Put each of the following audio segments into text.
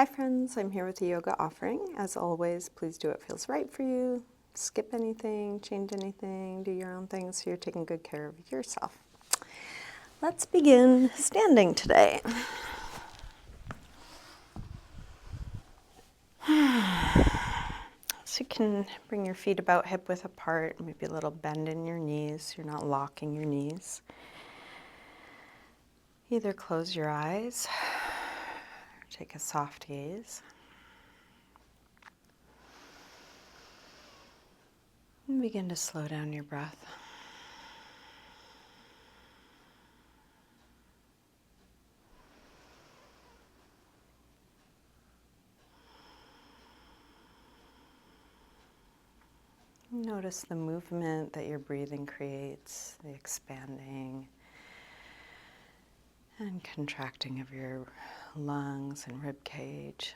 Hi friends, I'm here with the yoga offering. As always, please do what feels right for you. Skip anything, change anything, do your own thing so you're taking good care of yourself. Let's begin standing today. So you can bring your feet about hip width apart, maybe a little bend in your knees. You're not locking your knees. Either close your eyes or take a soft gaze. And begin to slow down your breath. Notice the movement that your breathing creates, the expanding and contracting of your lungs and rib cage.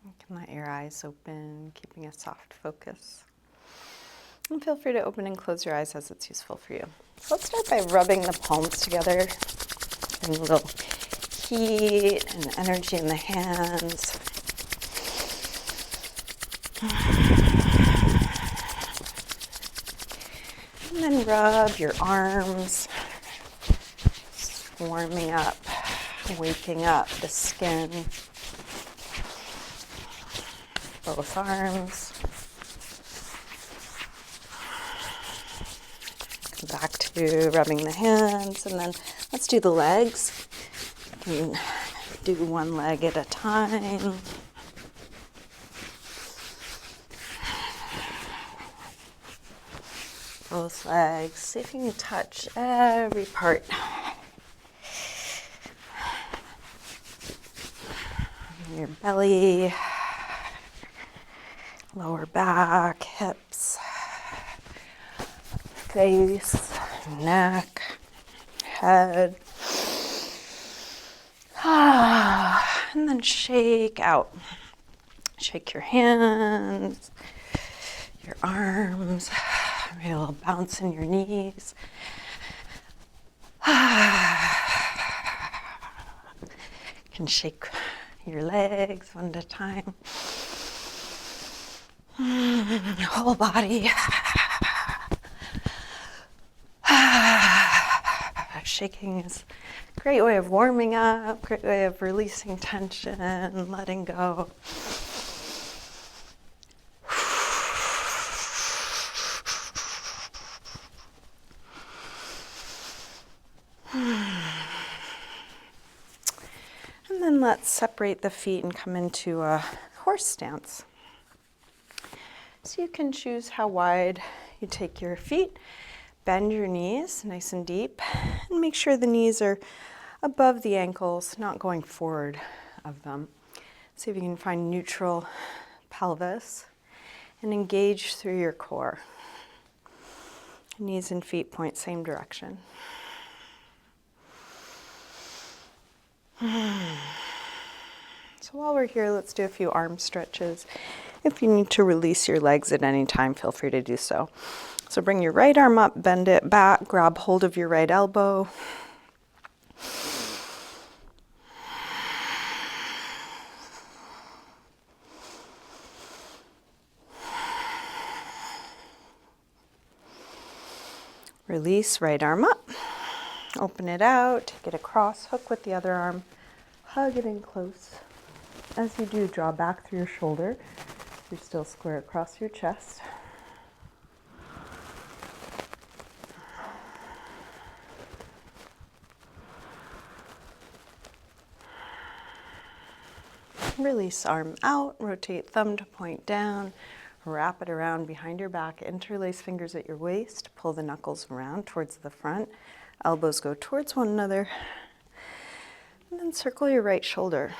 You can let your eyes open, keeping a soft focus. And feel free to open and close your eyes as it's useful for you. So let's start by rubbing the palms together, getting a little heat and energy in the hands. And then rub your arms, warming up, waking up the skin. Both arms. Come back to rubbing the hands, and then let's do the legs. You can do one leg at a time. Both legs. See if you can touch every part. Your belly, lower back, hips, face, neck, head. And then shake out. Shake your hands, your arms, maybe a little bounce in your knees. You can shake your legs one at a time. Whole body. Shaking is a great way of warming up, great way of releasing tension, letting go. And then let's separate the feet and come into a horse stance. So you can choose how wide you take your feet. Bend your knees nice and deep, and make sure the knees are above the ankles, not going forward of them. See if you can find neutral pelvis and engage through your core. Knees and feet point same direction. So while we're here, let's do a few arm stretches. If you need to release your legs at any time, feel free to do so. So bring your right arm up, bend it back, grab hold of your right elbow. Release, right arm up. Open it out, take it across, hook with the other arm, hug it in close. As you do, draw back through your shoulder. You're still square across your chest. Release, arm out, rotate thumb to point down, wrap it around behind your back, interlace fingers at your waist, pull the knuckles around towards the front, elbows go towards one another. And circle your right shoulder.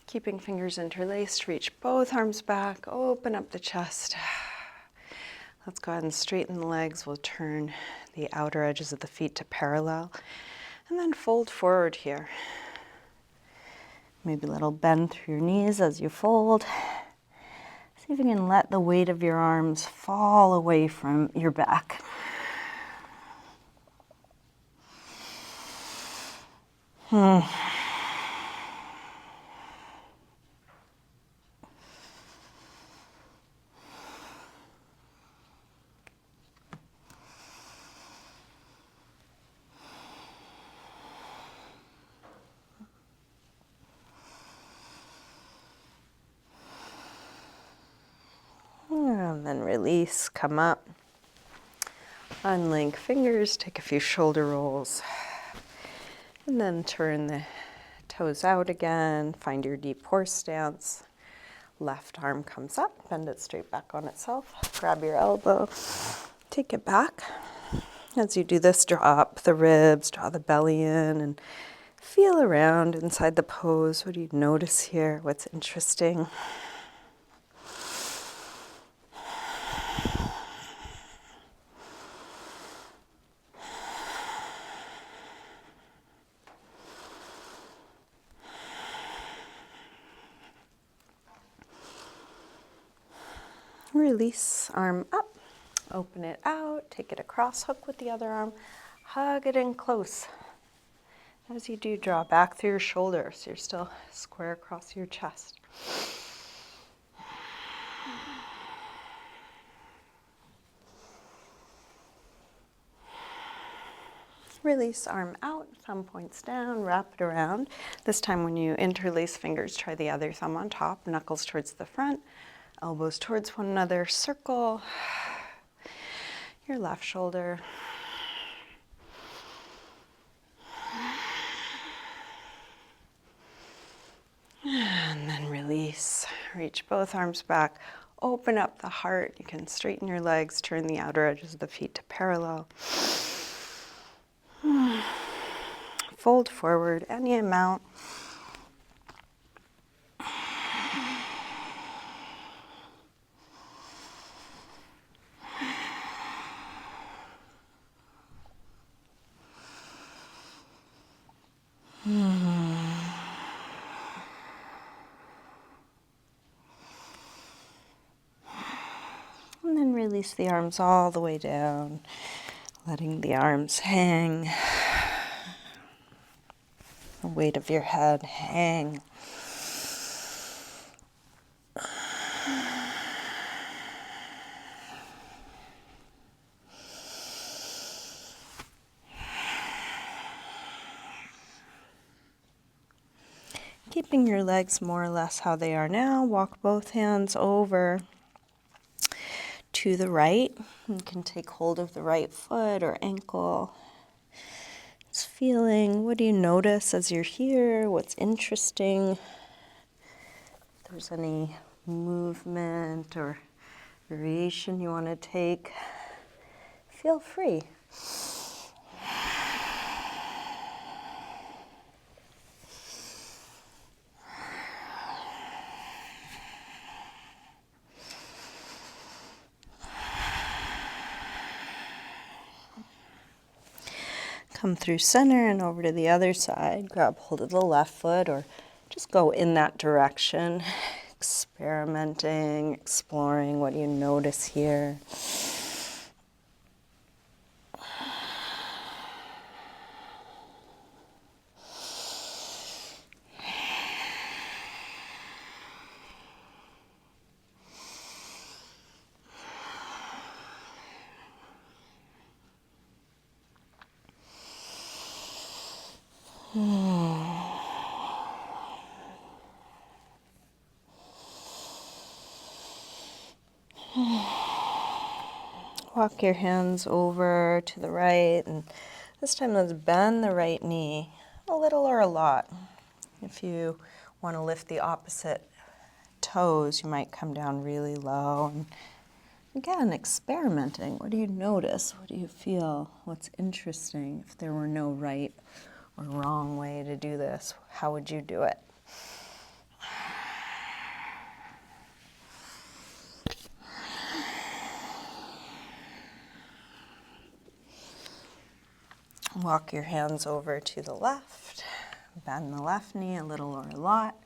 Keeping fingers interlaced, reach both arms back, open up the chest. Let's go ahead and straighten the legs. We'll turn the outer edges of the feet to parallel and then fold forward here. Maybe a little bend through your knees as you fold. See if you can let the weight of your arms fall away from your back. And then release, come up. Unlink fingers, take a few shoulder rolls. And then turn the toes out again, find your deep horse stance. Left arm comes up, bend it straight back on itself. Grab your elbow, take it back. As you do this, draw up the ribs, draw the belly in, and feel around inside the pose. What do you notice here? What's interesting? Release, arm up, open it out, take it across, hook with the other arm, hug it in close. As you do, draw back through your shoulders, so you're still square across your chest. Release, arm out, thumb points down, wrap it around. This time when you interlace fingers, try the other thumb on top, knuckles towards the front, elbows towards one another, circle your left shoulder. And then release, reach both arms back, open up the heart. You can straighten your legs, turn the outer edges of the feet to parallel. Fold forward any amount. And then release the arms all the way down, letting the arms hang. The weight of your head hang. Keeping your legs more or less how they are now, walk both hands over to the right. You can take hold of the right foot or ankle. It's feeling, what do you notice as you're here? What's interesting? If there's any movement or variation you want to take, feel free. Come through center and over to the other side. Grab hold of the left foot or just go in that direction. Experimenting, exploring what you notice here. Walk your hands over to the right, and this time let's bend the right knee a little or a lot. If you want to lift the opposite toes, you might come down really low and Again, experimenting. What do you notice? What do you feel? What's interesting? If there were no right or wrong way to do this, how would you do it? Walk your hands over to the left. Bend the left knee a little or a lot.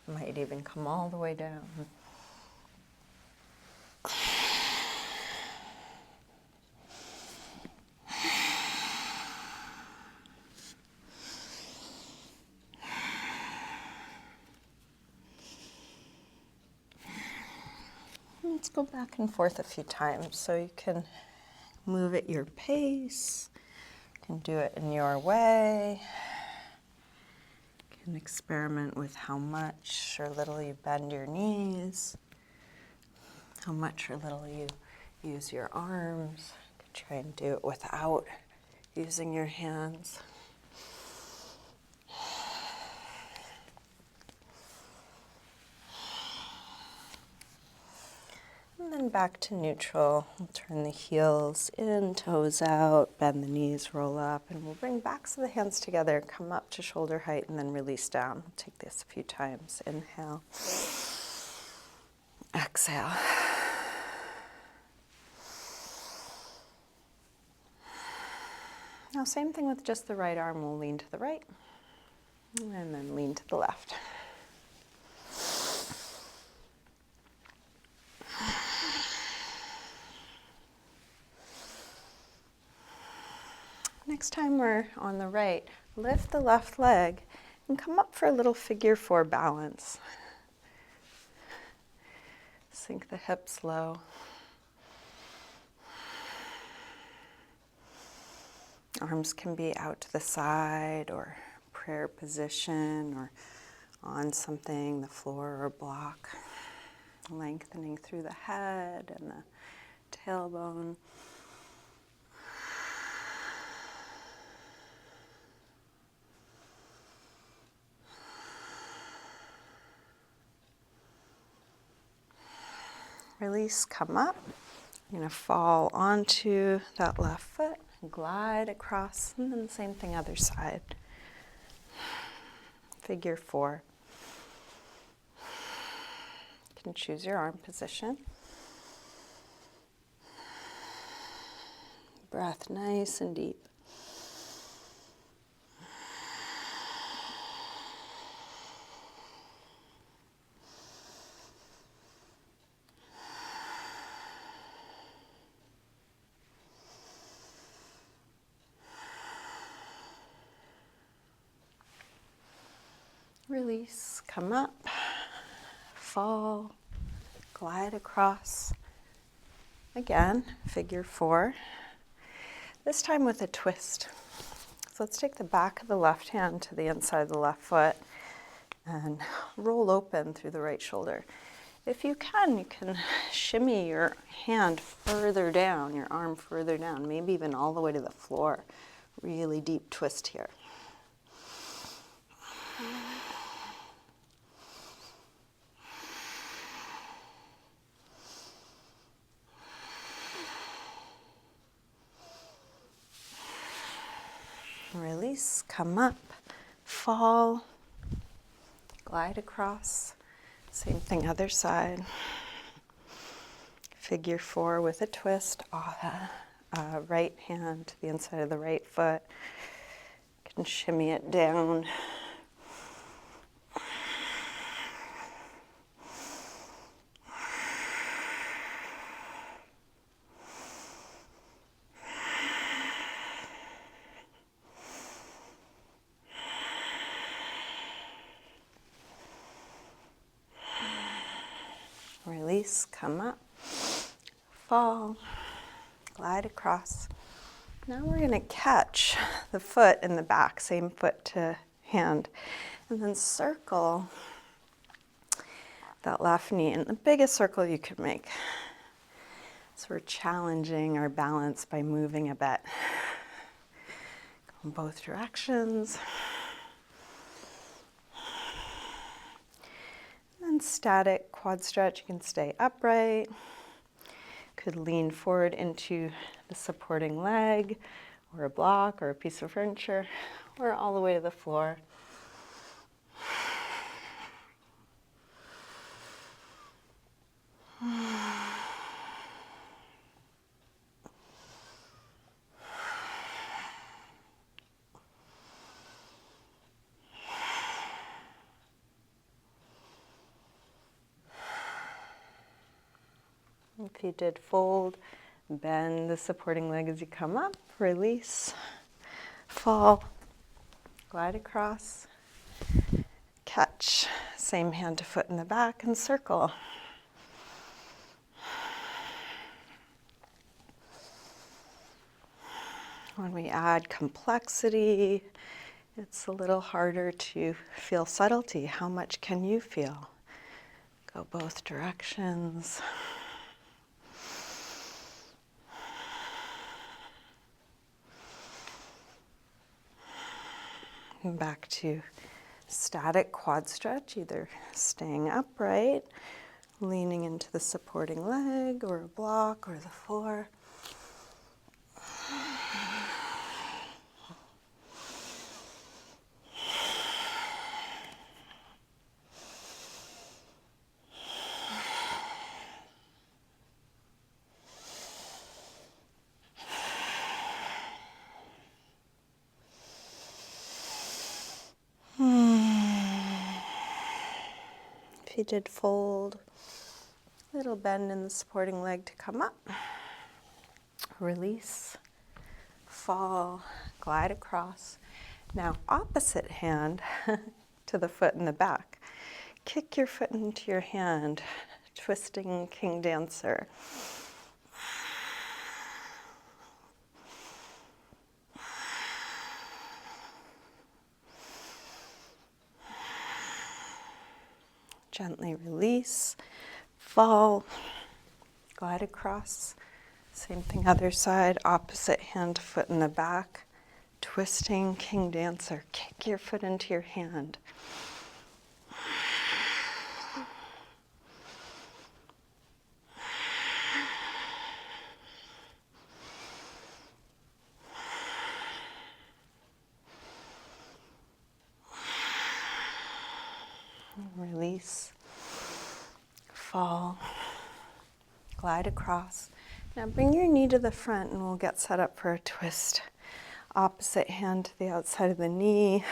You might even come all the way down. Let's go back and forth a few times so you can move at your pace. You can do it in your way. You can experiment with how much or little you bend your knees, how much or little you use your arms. You can try and do it without using your hands. And then back to neutral. We'll turn the heels in, toes out, bend the knees, roll up, and we'll bring backs of the hands together, come up to shoulder height, and then release down. We'll take this a few times. Inhale. Exhale. Now, same thing with just the right arm. We'll lean to the right, and then lean to the left. Next time we're on the right, lift the left leg and come up for a little figure 4 balance. Sink the hips low. Arms can be out to the side or prayer position or on something, the floor or block. Lengthening through the head and the tailbone. Release, come up. You're going to fall onto that left foot, glide across, and then the same thing other side. Figure 4. You can choose your arm position. Breath nice and deep. Release, come up, fall, glide across. Again, figure 4. This time with a twist. So let's take the back of the left hand to the inside of the left foot and roll open through the right shoulder. If you can shimmy your hand further down, your arm further down, maybe even all the way to the floor. Really deep twist here. Release, come up, fall, glide across. Same thing, other side. Figure 4 with a twist. Right hand to the inside of the right foot. You can shimmy it down. Release, come up, fall, glide across. Now we're going to catch the foot in the back, same foot to hand, and then circle that left knee in the biggest circle you could make. So we're challenging our balance by moving a bit. Go in both directions. And static quad stretch, you can stay upright. Could lean forward into the supporting leg, or a block, or a piece of furniture, or all the way to the floor. If you did fold, bend the supporting leg as you come up, release, fall, glide across, catch, same hand to foot in the back, and circle. When we add complexity, it's a little harder to feel subtlety. How much can you feel? Go both directions. And back to static quad stretch, either staying upright, leaning into the supporting leg or a block or the floor. If you did fold, little bend in the supporting leg to come up, release, fall, glide across. Now opposite hand to the foot in the back. Kick your foot into your hand, twisting king dancer. Gently release, fall, glide across. Same thing other side, opposite hand, foot in the back, twisting king dancer. Kick your foot into your hand. Release, fall, glide across. Now bring your knee to the front and we'll get set up for a twist. Opposite hand to the outside of the knee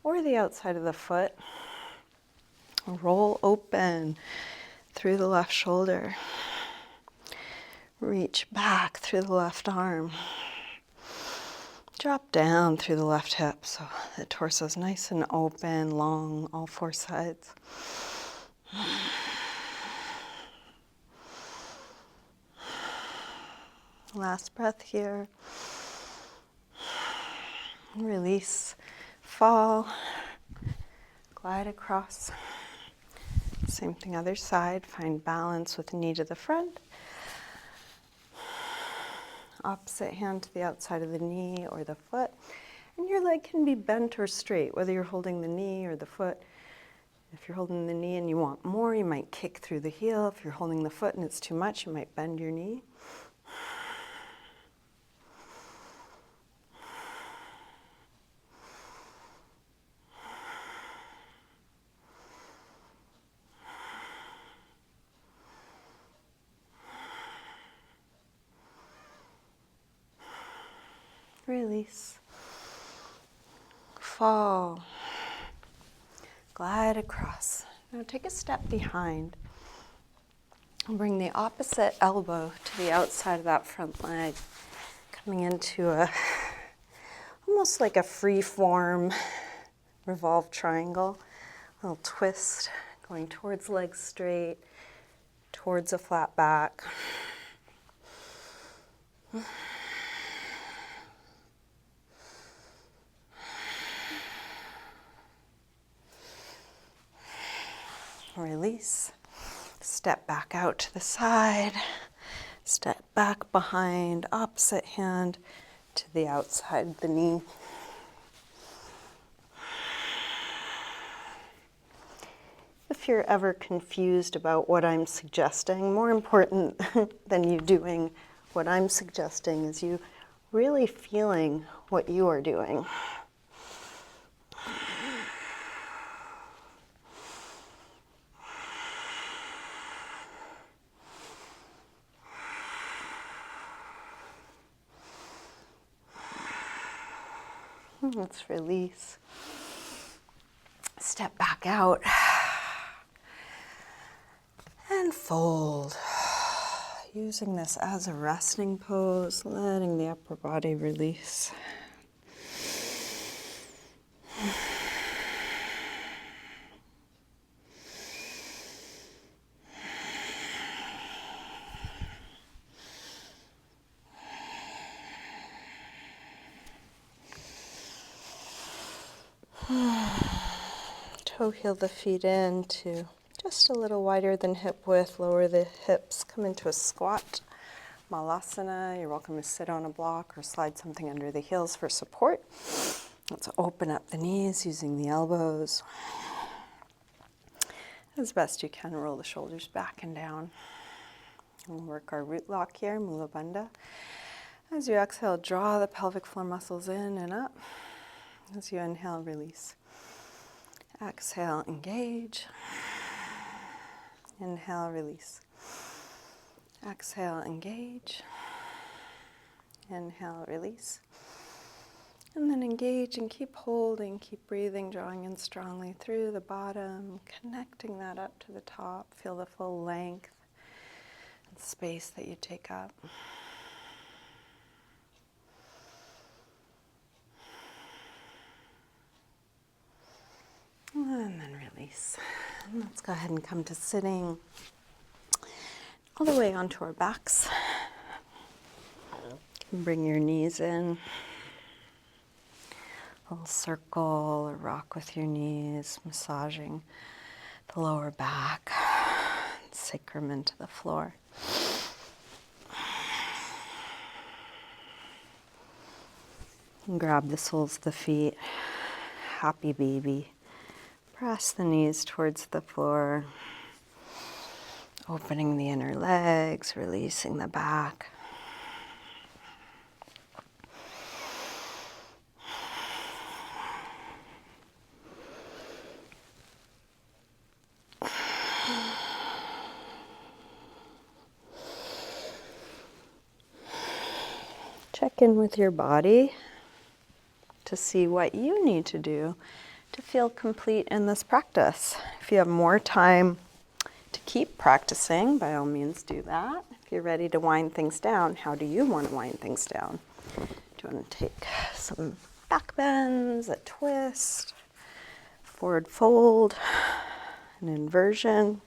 or the outside of the foot. Roll open through the left shoulder. Reach back through the left arm. Drop down through the left hip so the torso is nice and open, long, all four sides. Last breath here. Release, fall, glide across. Same thing other side. Find balance with knee to the front. Opposite hand to the outside of the knee or the foot. And your leg can be bent or straight, whether you're holding the knee or the foot. If you're holding the knee and you want more, you might kick through the heel. If you're holding the foot and it's too much, you might bend your knee. Release, fall, glide across. Now take a step behind and bring the opposite elbow to the outside of that front leg, coming into almost like a free form revolved triangle, a little twist going towards legs straight, towards a flat back. Release, step back out to the side, step back behind, opposite hand to the outside of the knee. If if you're ever confused about what I'm suggesting, more important than you doing what I'm suggesting is you really feeling what you are doing. Let's release. Step back out and fold. Using this as a resting pose, letting the upper body release. Toe heel the feet in to just a little wider than hip width. Lower the hips, come into a squat. Malasana. You're welcome to sit on a block or slide something under the heels for support. Let's open up the knees using the elbows. As best you can, roll the shoulders back and down. We'll work our root lock here, Mula Bandha. As you exhale, draw the pelvic floor muscles in and up. As you inhale, release. Exhale, engage. Inhale, release. Exhale, engage. Inhale, release. And then engage and keep holding, keep breathing, drawing in strongly through the bottom, connecting that up to the top. Feel the full length and space that you take up. And then release. And let's go ahead and come to sitting all the way onto our backs. Bring your knees in. A little circle or rock with your knees, massaging the lower back, sacrum into the floor. And grab the soles of the feet. Happy baby. Press the knees towards the floor, opening the inner legs, releasing the back. Check in with your body to see what you need to do to feel complete in this practice. If you have more time to keep practicing, by all means do that. If you're ready to wind things down, how do you want to wind things down? Do you want to take some back bends, a twist, forward fold, an inversion,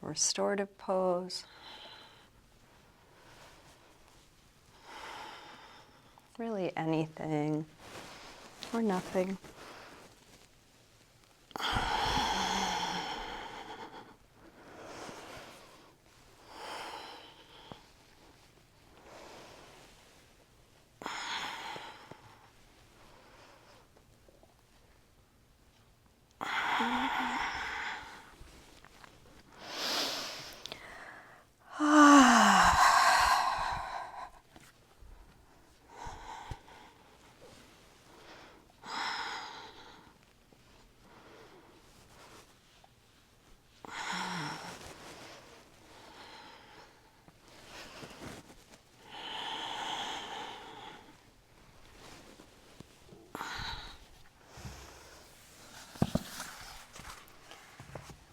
restorative pose? Really anything or nothing.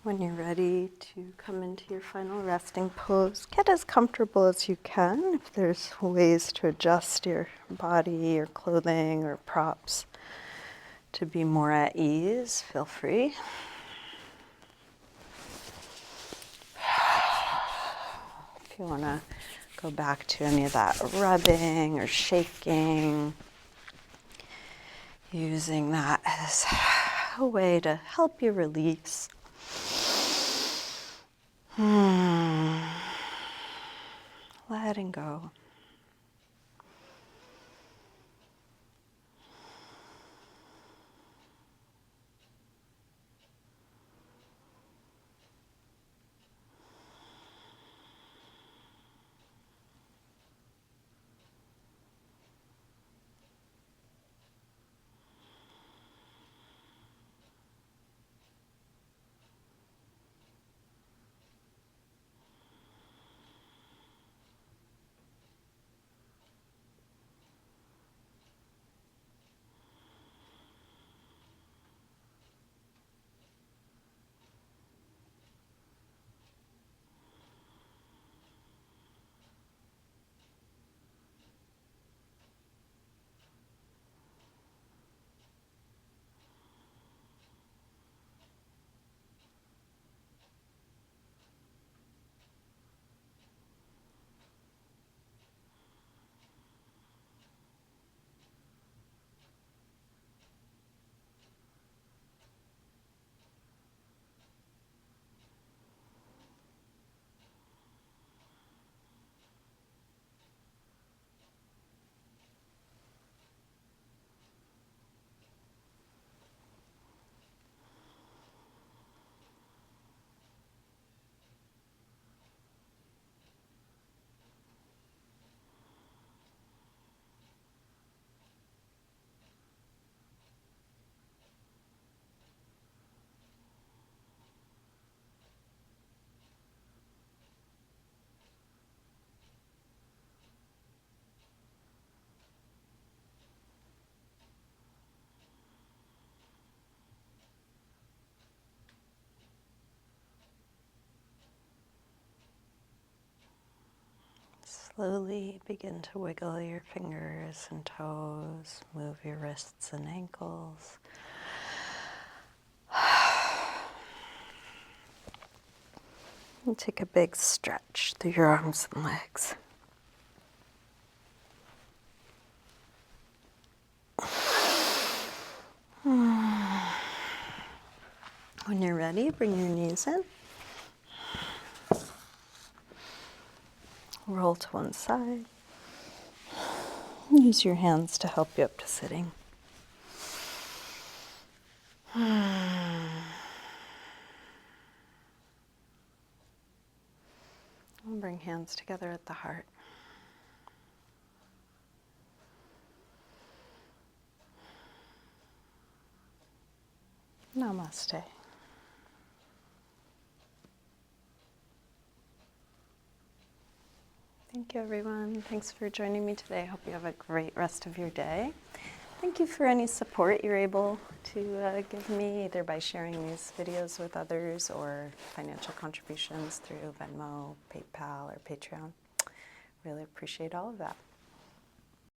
When you're ready to come into your final resting pose, get as comfortable as you can. If there's ways to adjust your body or clothing or props to be more at ease, feel free. If you want to go back to any of that rubbing or shaking, using that as a way to help you release. Letting go. Slowly begin to wiggle your fingers and toes, move your wrists and ankles. And take a big stretch through your arms and legs. When you're ready, bring your knees in. Roll to one side. Use your hands to help you up to sitting. And bring hands together at the heart. Namaste. Thank you, everyone. Thanks for joining me today. I hope you have a great rest of your day. Thank you for any support you're able to give me, either by sharing these videos with others or financial contributions through Venmo, PayPal, or Patreon. Really appreciate all of that.